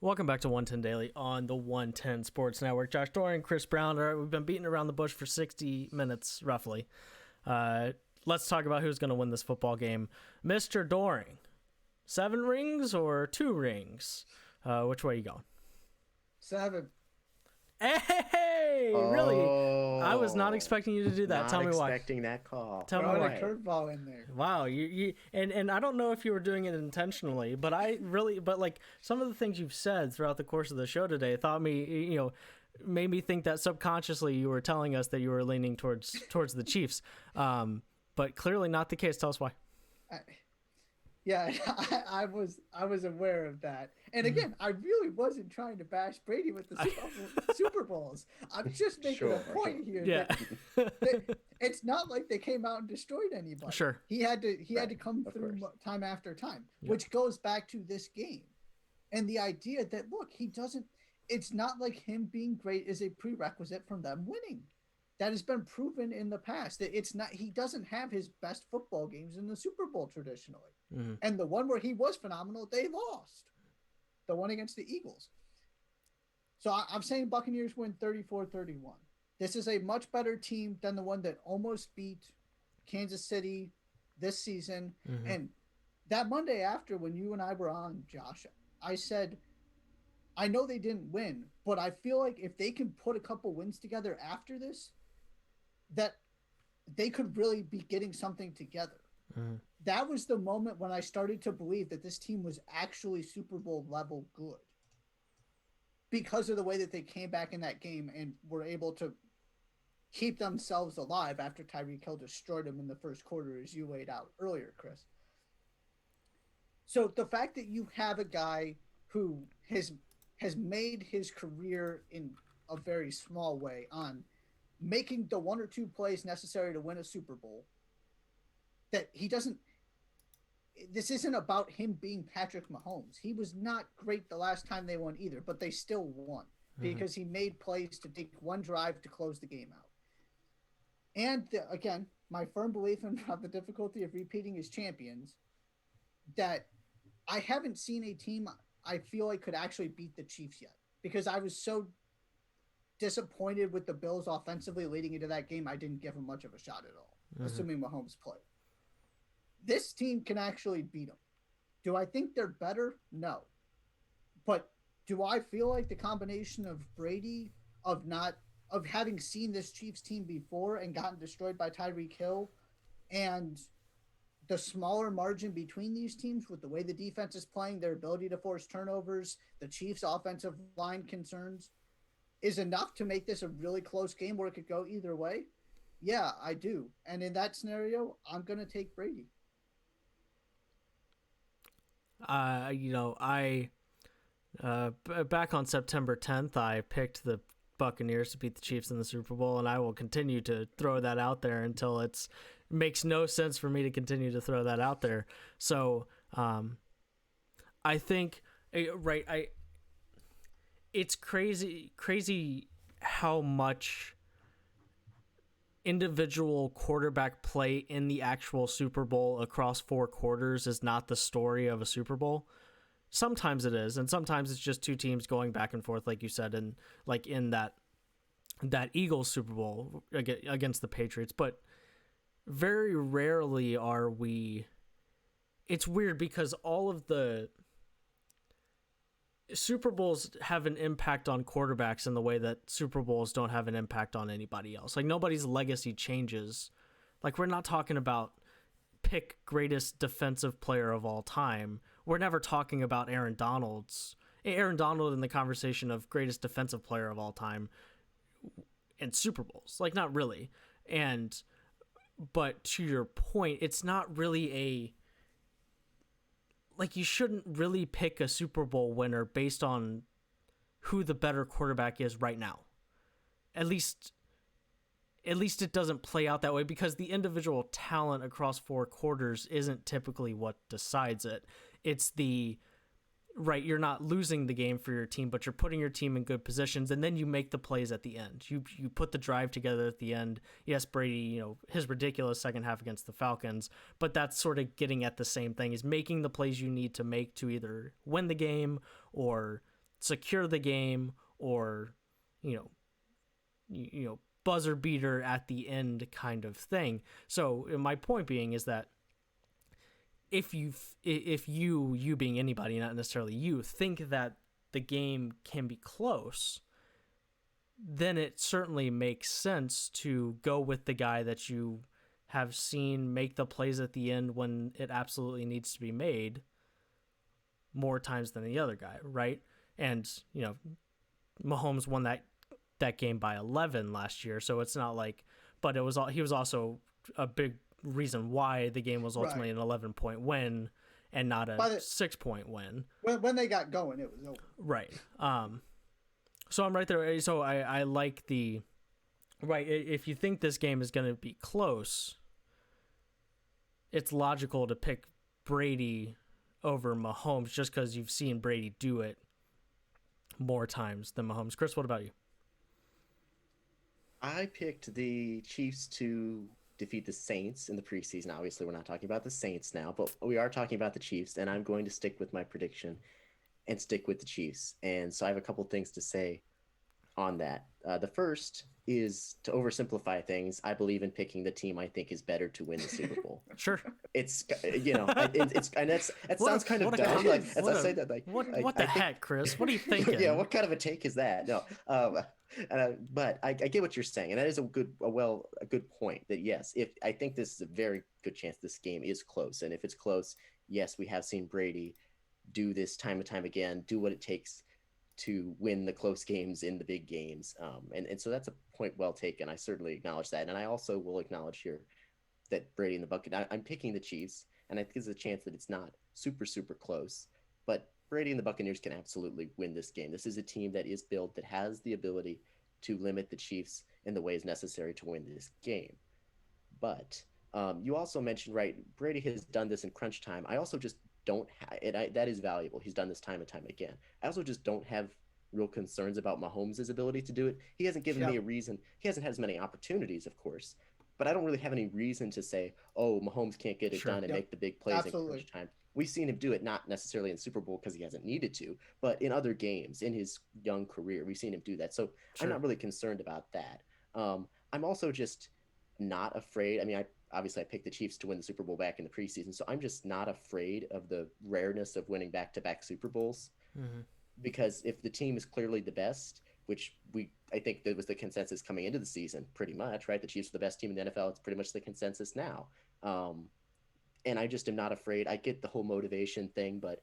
Welcome back to 110 Daily on the 110 Sports Network. Josh Dorian, Chris Brown. All right, we've been beating around the bush for 60 minutes, roughly. Let's talk about who's going to win this football game. Mr. Doring, 7 rings or 2 rings? Which way are you going? 7. Hey, really? I was not expecting you to do that. Tell me why. Not expecting that call. Tell me Throwing why. a curveball in there. Wow, and I don't know if you were doing it intentionally, but like some of the things you've said throughout the course of the show today made me think that subconsciously you were telling us that you were leaning towards the Chiefs, but clearly not the case. Tell us why. I was aware of that, and again, I really wasn't trying to bash Brady with the Super Bowls. I'm just making a point here. Yeah, that it's not like they came out and destroyed anybody. Sure, he had to come through time after time, which goes back to this game, and the idea that look, he doesn't. It's not like him being great is a prerequisite from them winning. That has been proven in the past. That it's not. He doesn't have his best football games in the Super Bowl traditionally. Mm-hmm. And the one where he was phenomenal, they lost. The one against the Eagles. So I'm saying Buccaneers win 34-31. This is a much better team than the one that almost beat Kansas City this season. Mm-hmm. And that Monday after, when you and I were on, Josh, I said, I know they didn't win, but I feel like if they can put a couple wins together after this, that they could really be getting something together. Mm-hmm. That was the moment when I started to believe that this team was actually Super Bowl level good because of the way that they came back in that game and were able to keep themselves alive after Tyreek Hill destroyed them in the first quarter, as you laid out earlier, Chris. So the fact that you have a guy who has made his career in a very small way on making the 1 or 2 plays necessary to win a Super Bowl, that he doesn't. This isn't about him being Patrick Mahomes. He was not great the last time they won either, but they still won because he made plays to take one drive to close the game out. And again, my firm belief in the difficulty of repeating as champions, that I haven't seen a team I feel like could actually beat the Chiefs yet, because I was so disappointed with the Bills offensively leading into that game. I didn't give them much of a shot at all, assuming Mahomes played. This team can actually beat them. Do I think they're better? No. But do I feel like the combination of Brady, of having seen this Chiefs team before and gotten destroyed by Tyreek Hill, and the smaller margin between these teams with the way the defense is playing, their ability to force turnovers, the Chiefs' offensive line concerns, is enough to make this a really close game where it could go either way? Yeah, I do. And in that scenario, I'm going to take Brady. Back on September 10th, I picked the Buccaneers to beat the Chiefs in the Super Bowl, and I will continue to throw that out there until it makes no sense for me to continue to throw that out there. So, I think, it's crazy how much individual quarterback play in the actual Super Bowl across 4 quarters is not the story of a Super Bowl. Sometimes it is, and sometimes it's just 2 teams going back and forth, like you said, and like in that Eagles Super Bowl against the Patriots. But very rarely are we. It's weird because all of the Super Bowls have an impact on quarterbacks in the way that Super Bowls don't have an impact on anybody else. Like, nobody's legacy changes. Like, we're not talking about pick greatest defensive player of all time. We're never talking about Aaron Donald in the conversation of greatest defensive player of all time in Super Bowls. Like, not really. But to your point, it's not really you shouldn't really pick a Super Bowl winner based on who the better quarterback is right now. At least it doesn't play out that way, because the individual talent across 4 quarters isn't typically what decides it. It's you're not losing the game for your team, but you're putting your team in good positions, and then you make the plays at the end. You put the drive together at the end. Yes, Brady, his ridiculous second half against the Falcons, but that's sort of getting at the same thing, is making the plays you need to make to either win the game or secure the game or, you know, buzzer beater at the end kind of thing. So my point being is that if you being anybody, not necessarily you, think that the game can be close, then it certainly makes sense to go with the guy that you have seen make the plays at the end when it absolutely needs to be made more times than the other guy, right? And, Mahomes won that game by 11 last year, so it's not like, but he was also a big reason why the game was ultimately an 11-point win and not a 6-point win. When they got going, it was over. Right. So I'm right there. So I like the right. If you think this game is going to be close, it's logical to pick Brady over Mahomes just because you've seen Brady do it more times than Mahomes. Chris, what about you? I picked the Chiefs to defeat the Saints in the preseason. Obviously, we're not talking about the Saints now, but we are talking about the Chiefs, and I'm going to stick with my prediction and stick with the Chiefs. And so I have a couple things to say on that. The first is, to oversimplify things, I believe in picking the team I think is better to win the Super Bowl. Sure. It's it's and that sounds kind of dumb. Like as I say that, like what the heck, Chris? What are you thinking? Yeah, what kind of a take is that? No, but I get what you're saying, and that is a good point. That yes, if I think this is a very good chance this game is close, and if it's close, yes, we have seen Brady do this time and time again, do what it takes to win the close games in the big games. And so that's a point well taken. I certainly acknowledge that. And I also will acknowledge here that Brady in the bucket, I'm picking the Chiefs, and I think there's a chance that it's not super, super close, but Brady and the Buccaneers can absolutely win this game. This is a team that is built, that has the ability to limit the Chiefs in the ways necessary to win this game. But you also mentioned, right, Brady has done this in crunch time. I also just don't that is valuable. He's done this time and time again. I also just don't have real concerns about Mahomes' ability to do it. He hasn't given me a reason. He hasn't had as many opportunities, of course, but I don't really have any reason to say, oh, Mahomes can't get it done and make the big plays in crunch time. We've seen him do it, not necessarily in Super Bowl because he hasn't needed to, but in other games in his young career, we've seen him do that. So I'm not really concerned about that. I'm also just not afraid. I mean, obviously I picked the Chiefs to win the Super Bowl back in the preseason, so I'm just not afraid of the rareness of winning back-to-back Super Bowls. Mm-hmm. Because if the team is clearly the best, which I think that was the consensus coming into the season, pretty much, right? The Chiefs are the best team in the NFL. It's pretty much the consensus now. And I just am not afraid. I get the whole motivation thing, but,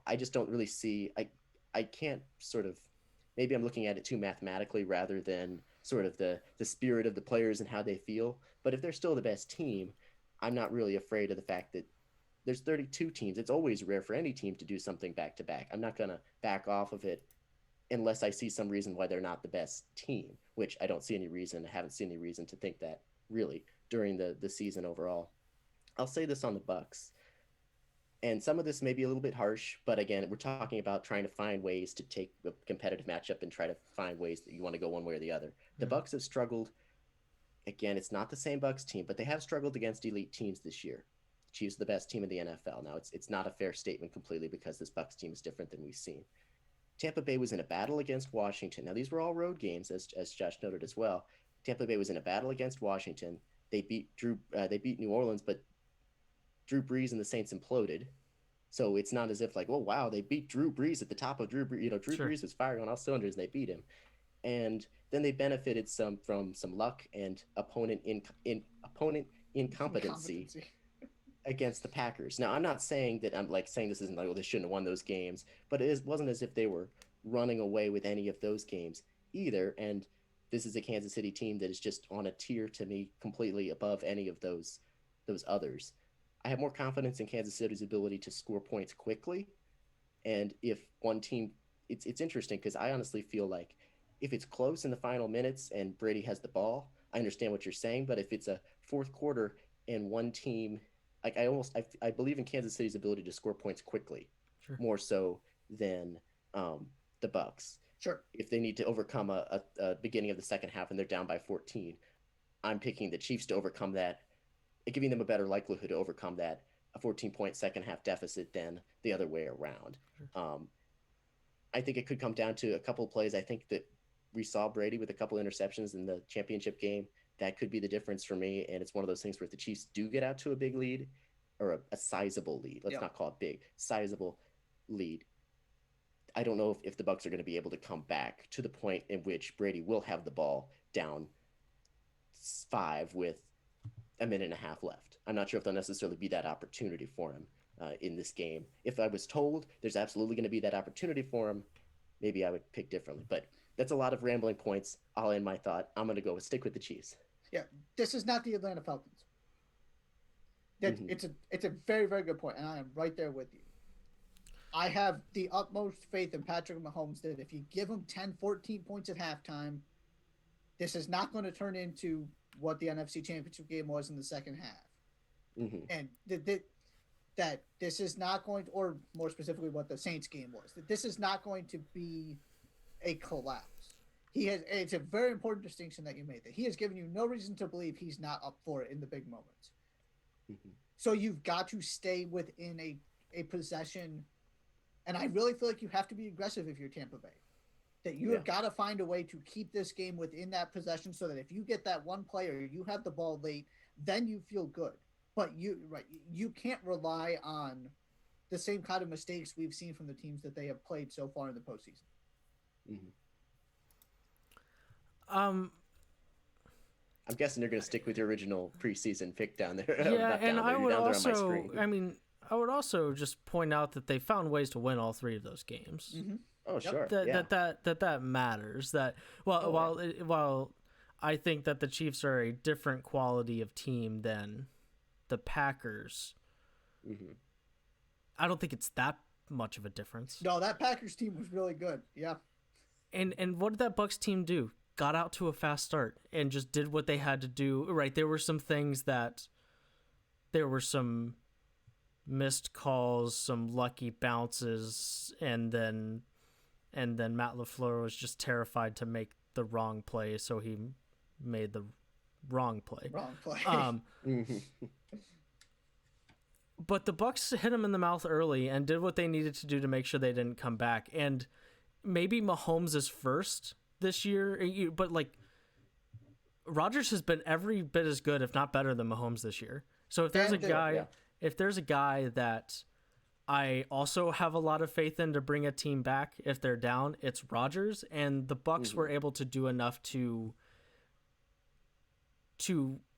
I just don't really see, I can't sort of, maybe I'm looking at it too mathematically rather than sort of the spirit of the players and how they feel. But if they're still the best team, I'm not really afraid of the fact that there's 32 teams. It's always rare for any team to do something back to back. I'm not going to back off of it unless I see some reason why they're not the best team, which I don't see any reason. I haven't seen any reason to think that really during the season overall. I'll say this on the Bucs. And some of this may be a little bit harsh, but again, we're talking about trying to find ways to take a competitive matchup and try to find ways that you want to go one way or the other. The Bucs have struggled. Again, it's not the same Bucs team, but they have struggled against elite teams this year. The Chiefs are the best team in the NFL. Now, it's not a fair statement completely because this Bucs team is different than we've seen. Tampa Bay was in a battle against Washington. Now, these were all road games, as Josh noted as well. Tampa Bay was in a battle against Washington. They beat New Orleans, but Drew Brees and the Saints imploded. So it's not as if like, oh, wow, they beat Drew Brees at the top of Drew Brees. Drew Brees was firing on all cylinders and they beat him. And then they benefited from some luck and opponent incompetency against the Packers. Now, I'm not saying that I'm like saying this isn't like, well, they shouldn't have won those games, but it wasn't as if they were running away with any of those games either. And this is a Kansas City team that is just on a tier to me completely above any of those others. I have more confidence in Kansas City's ability to score points quickly. And if one team, it's interesting because I honestly feel like if it's close in the final minutes and Brady has the ball, I understand what you're saying. But if it's a fourth quarter and one team, like I believe in Kansas City's ability to score points quickly, more so than the Bucs. Sure. If they need to overcome a beginning of the second half and they're down by 14, I'm picking the Chiefs to overcome that, giving them a better likelihood to overcome that, a 14-point second half deficit than the other way around. Sure. I think it could come down to a couple of plays. I think that we saw Brady with a couple of interceptions in the championship game. That could be the difference for me. And it's one of those things where if the Chiefs do get out to a big lead or a sizable lead, let's not call it big, sizable lead. I don't know if the Bucs are going to be able to come back to the point in which Brady will have the ball down 5 with a minute and a half left. I'm not sure if there'll necessarily be that opportunity for him in this game. If I was told there's absolutely going to be that opportunity for him, maybe I would pick differently. But that's a lot of rambling points. I'll end my thought. I'm going to stick with the Chiefs. Yeah, this is not the Atlanta Falcons. It's a very, very good point, and I am right there with you. I have the utmost faith in Patrick Mahomes that if you give him 10, 14 points at halftime, this is not going to turn into what the NFC Championship game was in the second half. And that this is not going to, or more specifically what the Saints game was, that this is not going to be a collapse. It's a very important distinction that you made, that he has given you no reason to believe he's not up for it in the big moments. So you've got to stay within a possession. And I really feel like you have to be aggressive if you're Tampa Bay. That you have got to find a way to keep this game within that possession so that if you get that one play or you have the ball late, then you feel good. But you can't rely on the same kind of mistakes we've seen from the teams that they have played so far in the postseason. I'm guessing you're going to stick with your original preseason pick down there. Yeah, and I would also, I would also just point out that they found ways to win all 3 of those games. Oh, sure. That matters. That while I think that the Chiefs are a different quality of team than the Packers, I don't think it's that much of a difference. No, that Packers team was really good. Yeah. And what did that Bucs team do? Got out to a fast start and just did what they had to do. Right, there were some things that there were some missed calls, some lucky bounces, and then Matt LaFleur was just terrified to make the wrong play, so he made the wrong play. But the Bucs hit him in the mouth early and did what they needed to do to make sure they didn't come back. And maybe Mahomes is first this year, but like Rodgers has been every bit as good, if not better, than Mahomes this year. So if there's if there's a guy that I also have a lot of faith in to bring a team back if they're down, it's Rodgers, and the Bucs were able to do enough to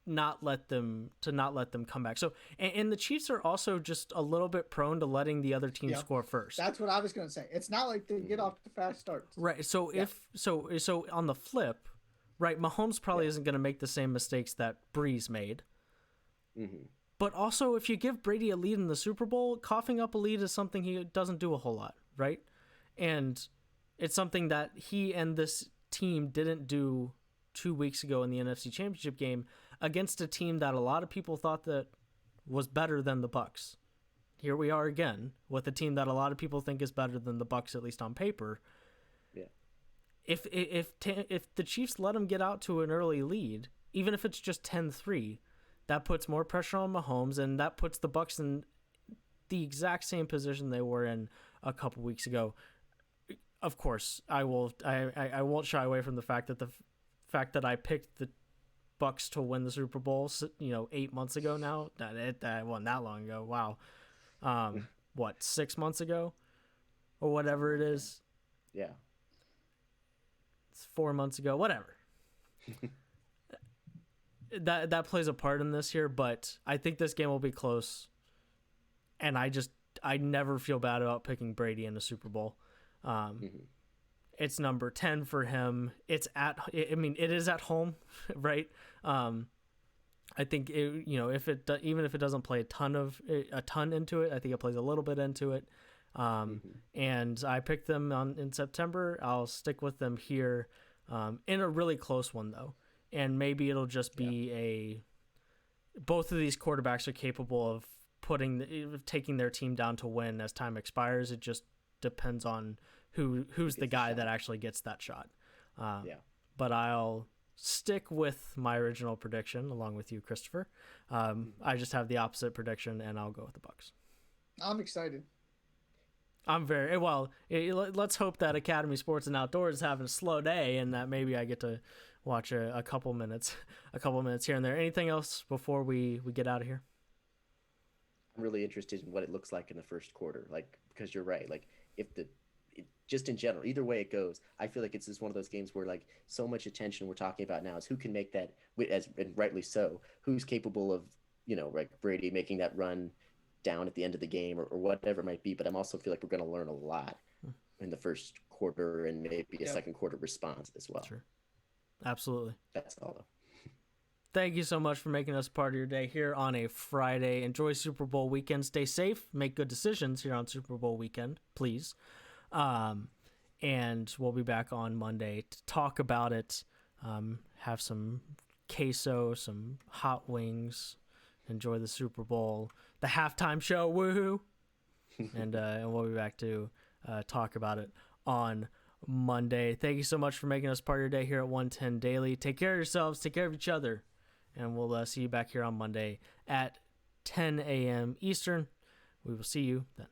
not let them come back. So and the Chiefs are also just a little bit prone to letting the other team score first. That's what I was going to say. It's not like they get off to fast starts. Right. So so on the flip, right, Mahomes probably isn't going to make the same mistakes that Breeze made. But also, if you give Brady a lead in the Super Bowl, coughing up a lead is something he doesn't do a whole lot, right? And it's something that he and this team didn't do 2 weeks ago in the NFC Championship game against a team that a lot of people thought that was better than the Bucs. Here we are again with a team that a lot of people think is better than the Bucs, at least on paper. Yeah. If the Chiefs let them get out to an early lead, even if it's just 10-3, that puts more pressure on Mahomes, and that puts the Bucs in the exact same position they were in a couple weeks ago. Of course, I won't shy away from the fact that I picked the Bucs to win the Super Bowl, 8 months ago now. That wasn't that long ago. Wow. 6 months ago, or whatever it is. Yeah. It's 4 months ago. Whatever. That plays a part in this here, but I think this game will be close. And I never feel bad about picking Brady in the Super Bowl. It's number 10 for him. It is at home, right? I think even if it doesn't play a ton into it, I think it plays a little bit into it. And I picked them in September. I'll stick with them here, in a really close one though. And maybe it'll just be both of these quarterbacks are capable of taking their team down to win as time expires. It just depends on who's the guy that actually gets that shot. But I'll stick with my original prediction along with you, Christopher. I just have the opposite prediction, and I'll go with the Bucs. I'm excited. I'm very well. Let's hope that Academy Sports and Outdoors is having a slow day, and that maybe I get to watch a couple minutes, here and there. Anything else before we get out of here? I'm really interested in what it looks like in the first quarter, like because you're right, like if just in general, either way it goes, I feel like it's just one of those games where like so much attention we're talking about now is who can make that, as and rightly so, who's capable of like Brady making that run down at the end of the game or whatever it might be. But I'm also feel like we're going to learn a lot in the first quarter and maybe a second quarter response as well. Sure. Absolutely. That's all though. Thank you so much for making us part of your day here on a Friday. Enjoy Super Bowl weekend. Stay safe. Make good decisions here on Super Bowl weekend, please. And we'll be back on Monday to talk about it. Have some queso, some hot wings. Enjoy the Super Bowl, the halftime show. Woohoo! And we'll be back to talk about it on Monday. Thank you so much for making us part of your day here at 110 Daily. Take care of yourselves. Take care of each other. And we'll see you back here on Monday at 10 a.m. Eastern. We will see you then.